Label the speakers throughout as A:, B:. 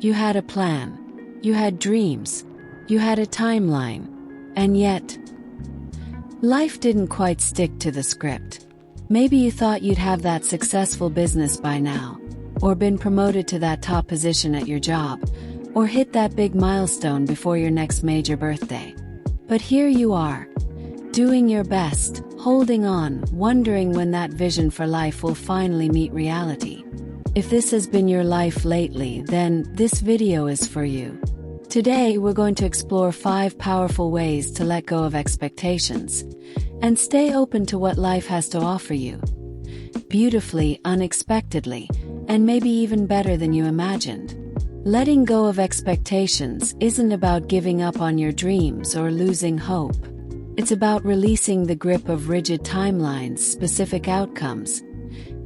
A: You had a plan. You had dreams. You had a timeline. And yet, life didn't quite stick to the script. Maybe you thought you'd have that successful business by now, or been promoted to that top position at your job, or hit that big milestone before your next major birthday. But here you are, doing your best, holding on, wondering when that vision for life will finally meet reality. If this has been your life lately, then this video is for you. Today we're going to explore 5 powerful ways to let go of expectations and stay open to what life has to offer you. Beautifully, unexpectedly, and maybe even better than you imagined. Letting go of expectations isn't about giving up on your dreams or losing hope. It's about releasing the grip of rigid timelines, specific outcomes,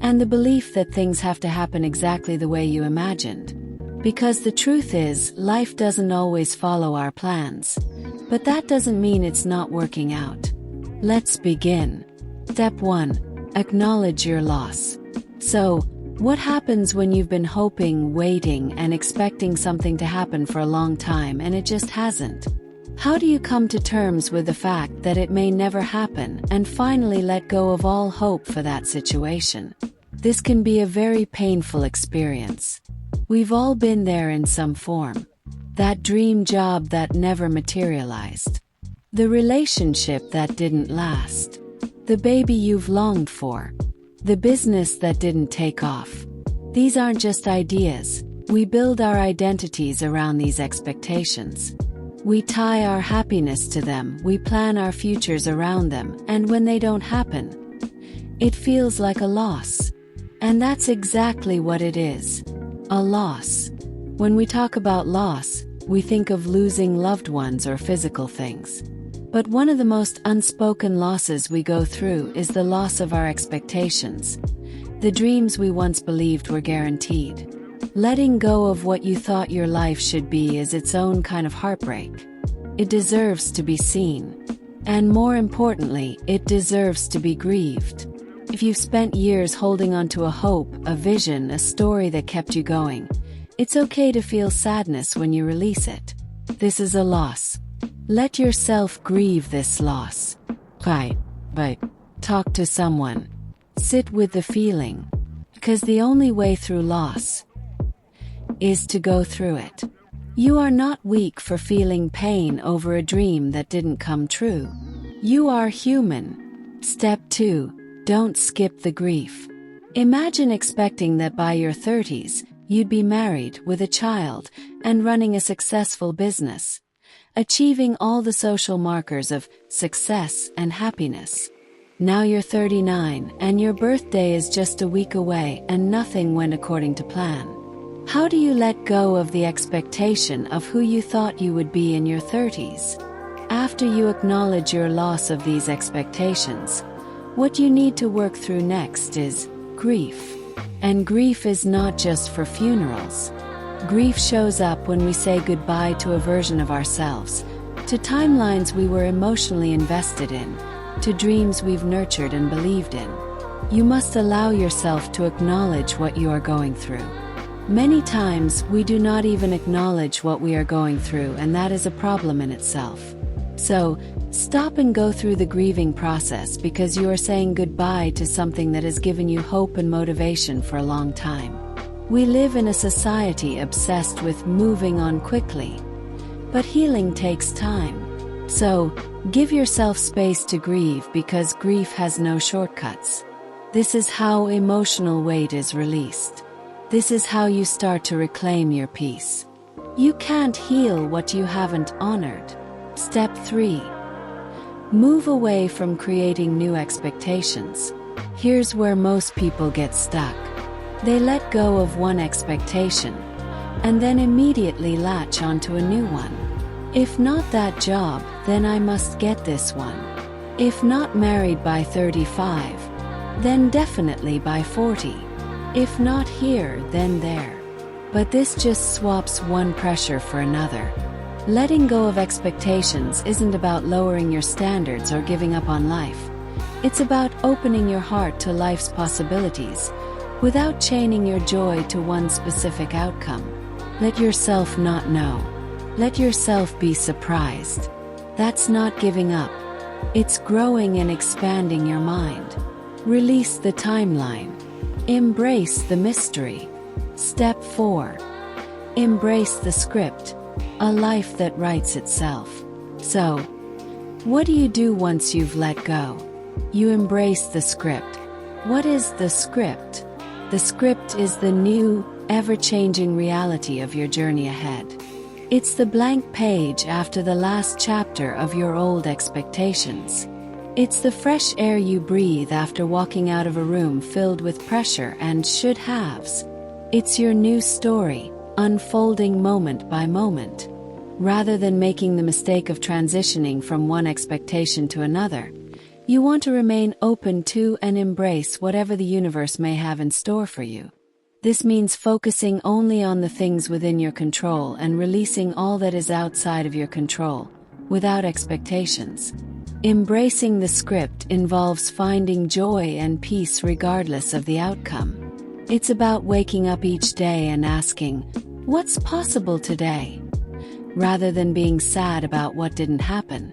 A: and the belief that things have to happen exactly the way you imagined. Because the truth is, life doesn't always follow our plans. But that doesn't mean it's not working out. Let's begin. Step 1. Acknowledge your loss. So, what happens when you've been hoping, waiting, and expecting something to happen for a long time and it just hasn't? How do you come to terms with the fact that it may never happen and finally let go of all hope for that situation? This can be a very painful experience. We've all been there in some form. That dream job that never materialized. The relationship that didn't last. The baby you've longed for. The business that didn't take off. These aren't just ideas. We build our identities around these expectations. We tie our happiness to them, we plan our futures around them, and when they don't happen, it feels like a loss. And that's exactly what it is. A loss. When we talk about loss, we think of losing loved ones or physical things. But one of the most unspoken losses we go through is the loss of our expectations. The dreams we once believed were guaranteed. Letting go of what you thought your life should be is its own kind of heartbreak. It deserves to be seen. And more importantly, it deserves to be grieved. If you've spent years holding on to a hope, a vision, a story that kept you going, it's okay to feel sadness when you release it. This is a loss. Let yourself grieve this loss. But talk to someone. Sit with the feeling. Because the only way through loss is to go through it. You are not weak for feeling pain over a dream that didn't come true. You are human. Step 2. Don't skip the grief. Imagine expecting that by your 30s, you'd be married, with a child, and running a successful business, achieving all the social markers of success and happiness. Now you're 39, and your birthday is just a week away, and nothing went according to plan. How do you let go of the expectation of who you thought you would be in your 30s? After you acknowledge your loss of these expectations, what you need to work through next is grief. And grief is not just for funerals. Grief shows up when we say goodbye to a version of ourselves, to timelines we were emotionally invested in, to dreams we've nurtured and believed in. You must allow yourself to acknowledge what you are going through. Many times, we do not even acknowledge what we are going through, and that is a problem in itself. So, stop and go through the grieving process, because you are saying goodbye to something that has given you hope and motivation for a long time. We live in a society obsessed with moving on quickly. But healing takes time. So, give yourself space to grieve, because grief has no shortcuts. This is how emotional weight is released. This is how you start to reclaim your peace. You can't heal what you haven't honored. Step 3. Move away from creating new expectations. Here's where most people get stuck. They let go of one expectation, and then immediately latch onto a new one. If not that job, then I must get this one. If not married by 35, then definitely by 40. If not here, then there. But this just swaps one pressure for another. Letting go of expectations isn't about lowering your standards or giving up on life. It's about opening your heart to life's possibilities, without chaining your joy to one specific outcome. Let yourself not know. Let yourself be surprised. That's not giving up. It's growing and expanding your mind. Release the timeline. Embrace the mystery. Step 4. Embrace the script. A life that writes itself. So, what do you do once you've let go? You embrace the script. What is the script? The script is the new, ever-changing reality of your journey ahead. It's the blank page after the last chapter of your old expectations. It's the fresh air you breathe after walking out of a room filled with pressure and should-haves. It's your new story, unfolding moment by moment. Rather than making the mistake of transitioning from one expectation to another, you want to remain open to and embrace whatever the universe may have in store for you. This means focusing only on the things within your control and releasing all that is outside of your control, without expectations. Embracing the script involves finding joy and peace regardless of the outcome. It's about waking up each day and asking, "What's possible today?" rather than being sad about what didn't happen.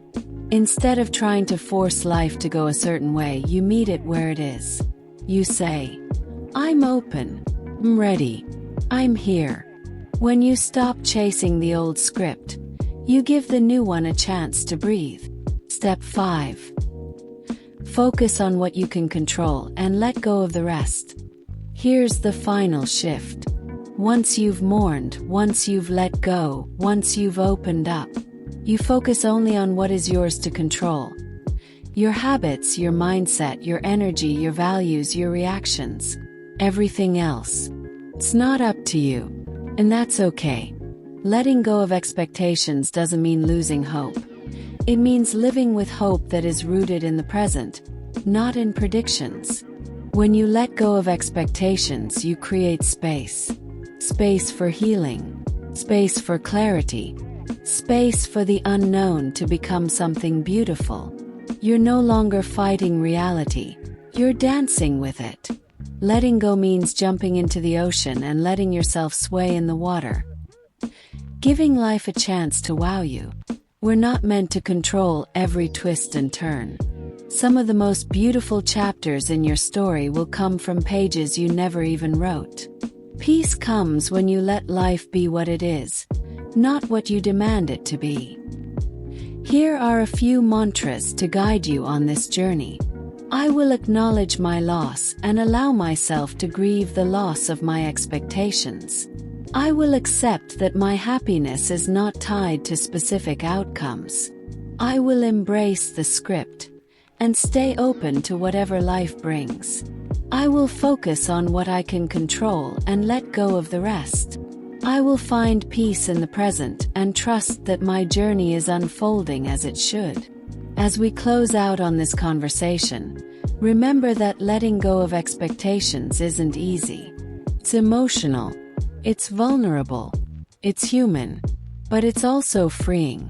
A: Instead of trying to force life to go a certain way, you meet it where it is. You say, "I'm open. I'm ready. I'm here." When you stop chasing the old script, you give the new one a chance to breathe. Step 5. Focus on what you can control and let go of the rest. Here's the final shift. Once you've mourned, once you've let go, once you've opened up, you focus only on what is yours to control. Your habits, your mindset, your energy, your values, your reactions. Everything else. It's not up to you. And that's okay. Letting go of expectations doesn't mean losing hope. It means living with hope that is rooted in the present, not in predictions. When you let go of expectations, you create space. Space for healing. Space for clarity. Space for the unknown to become something beautiful. You're no longer fighting reality. You're dancing with it. Letting go means jumping into the ocean and letting yourself sway in the water. Giving life a chance to wow you. We're not meant to control every twist and turn. Some of the most beautiful chapters in your story will come from pages you never even wrote. Peace comes when you let life be what it is, not what you demand it to be. Here are a few mantras to guide you on this journey. I will acknowledge my loss and allow myself to grieve the loss of my expectations. I will accept that my happiness is not tied to specific outcomes. I will embrace the script and stay open to whatever life brings. I will focus on what I can control and let go of the rest. I will find peace in the present and trust that my journey is unfolding as it should. As we close out on this conversation, remember that letting go of expectations isn't easy. It's emotional, it's vulnerable, it's human, but it's also freeing.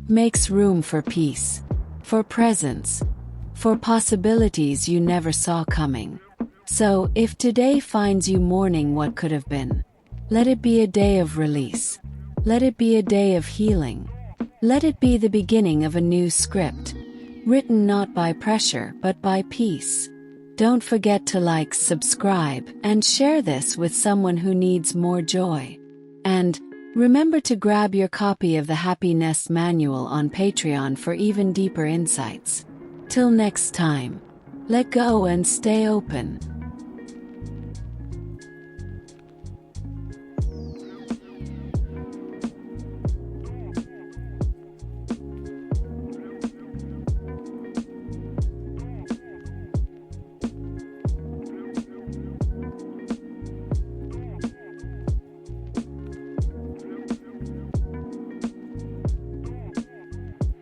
A: Makes room for peace, for presence, for possibilities you never saw coming. So, if today finds you mourning what could have been, let it be a day of release. Let it be a day of healing. Let it be the beginning of a new script, written not by pressure but by peace. Don't forget to like, subscribe, and share this with someone who needs more joy. And remember to grab your copy of the Happiness Manual on Patreon for even deeper insights. Till next time, let go and stay open.